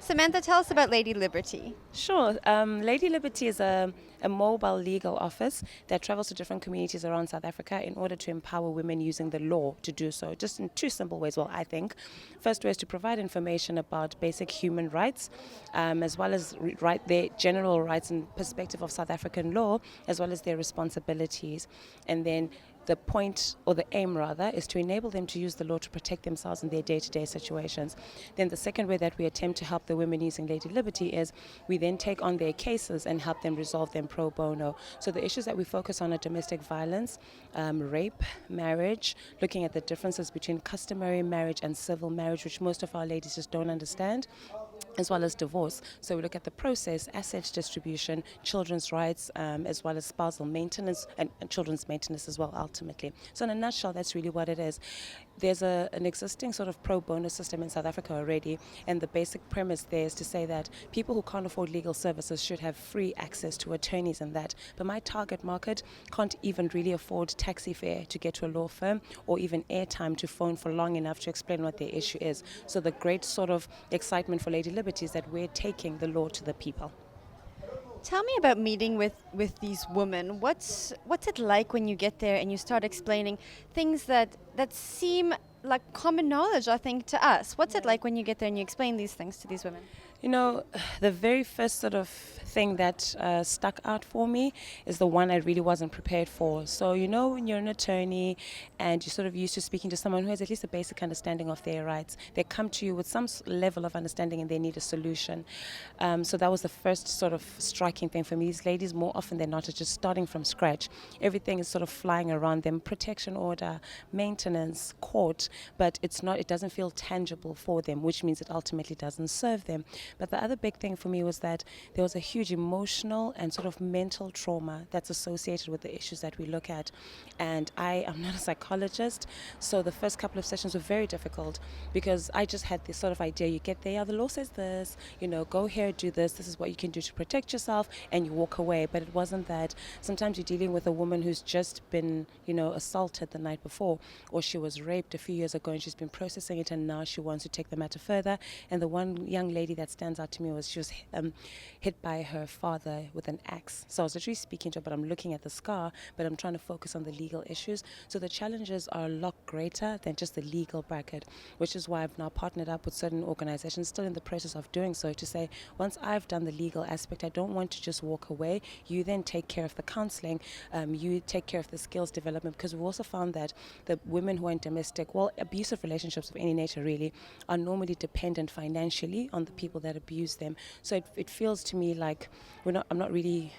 Samantha, tell us about Lady Liberty. Sure. Lady Liberty is a mobile legal office that travels to different communities around South Africa in order to empower women using the law to do so, just in two simple ways. Well, I think. First way is to provide information about basic human rights, as well as their general rights and perspective of South African law, as well as their responsibilities. And then the point, or the aim rather, is to enable them to use the law to protect themselves in their day-to-day situations. Then the second way that we attempt to help the women using Lady Liberty is we then take on their cases and help them resolve them pro bono. So the issues that we focus on are domestic violence, rape, marriage, looking at the differences between customary marriage and civil marriage, which most of our ladies just don't understand, as well as divorce. So we look at the process, assets distribution, children's rights, as well as spousal maintenance and children's maintenance as well, ultimately. So in a nutshell, that's really what it is. There's an existing sort of pro bono system in South Africa already, and the basic premise there is to say that people who can't afford legal services should have free access to attorneys and that. But my target market can't even really afford taxi fare to get to a law firm or even airtime to phone for long enough to explain what their issue is. So the great sort of excitement for Lady Liberty is that we're taking the law to the people. Tell me about meeting with these women. What's it like when you get there and you start explaining things that seem like common knowledge, I think, to us? What's it like when you get there and you explain these things to these women? You know, the very first sort of thing that stuck out for me is the one I really wasn't prepared for. So, you know, when you're an attorney and you're sort of used to speaking to someone who has at least a basic understanding of their rights, they come to you with some level of understanding and they need a solution. So that was the first sort of striking thing for me. These ladies, more often than not, are just starting from scratch. Everything is sort of flying around them: protection order, maintenance, court, but it doesn't feel tangible for them, which means it ultimately doesn't serve them. But the other big thing for me was that there was a huge emotional and sort of mental trauma that's associated with the issues that we look at. And I am not a psychologist, so the first couple of sessions were very difficult because I just had this sort of idea: you get there, the law says this, you know, go here, do this is what you can do to protect yourself, and you walk away. But it wasn't that. Sometimes you're dealing with a woman who's just been, you know, assaulted the night before, or she was raped a few years ago and she's been processing it, and now she wants to take the matter further. And the one young lady that stands out to me was she was hit by her father with an axe. So I was literally speaking to her, but I'm looking at the scar, but I'm trying to focus on the legal issues. So the challenges are a lot greater than just the legal bracket, which is why I've now partnered up with certain organizations, still in the process of doing so, to say, once I've done the legal aspect, I don't want to just walk away. You then take care of the counseling, you take care of the skills development, because we've also found that the women who are in domestic, well, abusive relationships of any nature really, are normally dependent financially on the people that abuse them. So it feels to me like I'm not really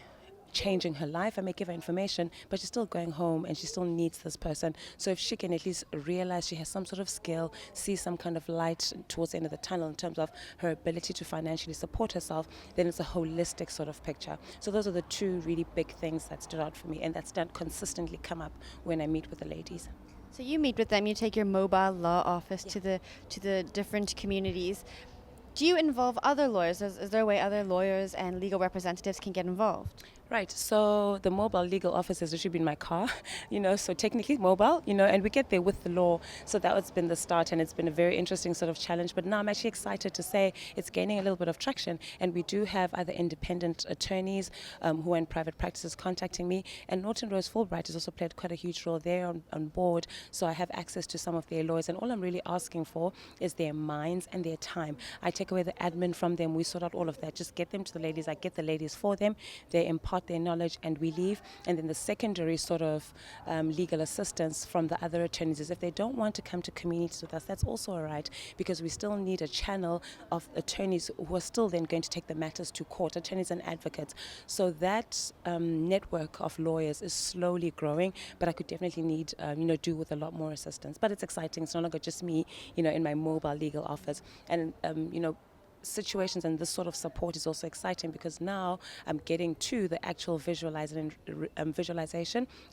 changing her life. I may give her information, but she's still going home and she still needs this person. So if she can at least realize she has some sort of skill, see some kind of light towards the end of the tunnel in terms of her ability to financially support herself, then it's a holistic sort of picture. So those are the two really big things that stood out for me, and that's done consistently come up when I meet with the ladies. So you meet with them, you take your mobile law office to the different communities. Do you involve other lawyers? Is there a way other lawyers and legal representatives can get involved? Right, so the mobile legal office has actually been my car, you know, so technically mobile, you know, and we get there with the law. So that has been the start, and it's been a very interesting sort of challenge. But now I'm actually excited to say it's gaining a little bit of traction, and we do have other independent attorneys who are in private practices contacting me. And Norton Rose Fulbright has also played quite a huge role there on board. So I have access to some of their lawyers, and all I'm really asking for is their minds and their time. I take away the admin from them, we sort out all of that, just get them to the ladies, I get the ladies for them, they impart their knowledge, and we leave. And then the secondary sort of legal assistance from the other attorneys is if they don't want to come to communities with us, that's also all right, because we still need a channel of attorneys who are still then going to take the matters to court, attorneys and advocates. So that network of lawyers is slowly growing, but I could definitely need, do with a lot more assistance. But it's exciting. It's no longer just me, you know, in my mobile legal office. And, situations and this sort of support is also exciting because now I'm getting to the actual visualization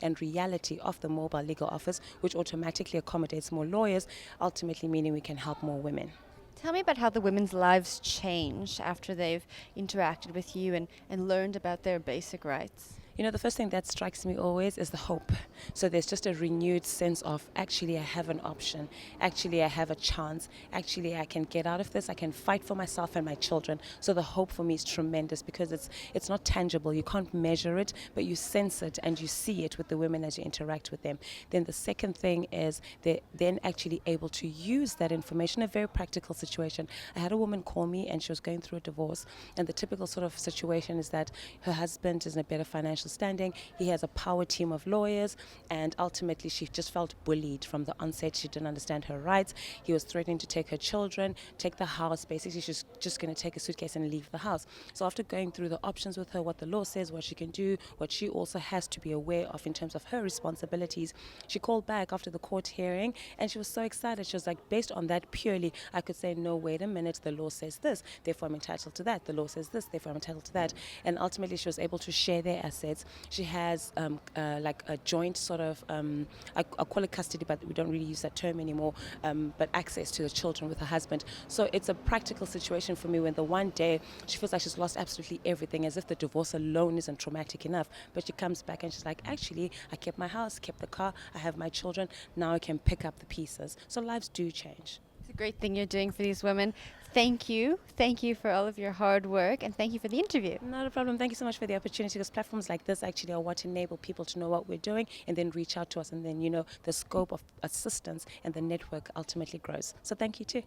and reality of the mobile legal office, which automatically accommodates more lawyers, ultimately meaning we can help more women. Tell me about how the women's lives change after they've interacted with you and learned about their basic rights. You know, the first thing that strikes me always is the hope. So there's just a renewed sense of actually I have an option. Actually, I have a chance. Actually, I can get out of this. I can fight for myself and my children. So the hope for me is tremendous because it's not tangible. You can't measure it, but you sense it and you see it with the women as you interact with them. Then the second thing is they're then actually able to use that information in a very practical situation. I had a woman call me and she was going through a divorce, and the typical sort of situation is that her husband is in a better financial standing. He has a power team of lawyers, and ultimately she just felt bullied from the onset. She didn't understand her rights. He was threatening to take her children, take the house. Basically, she's just going to take a suitcase and leave the house. So after going through the options with her, what the law says, what she can do, what she also has to be aware of in terms of her responsibilities, she called back after the court hearing and she was so excited. She was like, based on that purely, I could say, no, wait a minute, the law says this, therefore I'm entitled to that. The law says this, therefore I'm entitled to that. And ultimately she was able to share their assets. She has like a joint sort of, I call it custody, but we don't really use that term anymore, but access to the children with her husband. So it's a practical situation for me when the one day she feels like she's lost absolutely everything, as if the divorce alone isn't traumatic enough. But she comes back and she's like, actually, I kept my house, kept the car, I have my children, now I can pick up the pieces. So lives do change. It's a great thing you're doing for these women. Thank you. Thank you for all of your hard work, and thank you for the interview. Not a problem. Thank you so much for the opportunity, because platforms like this actually are what enable people to know what we're doing and then reach out to us, and then, you know, the scope of assistance and the network ultimately grows. So thank you too.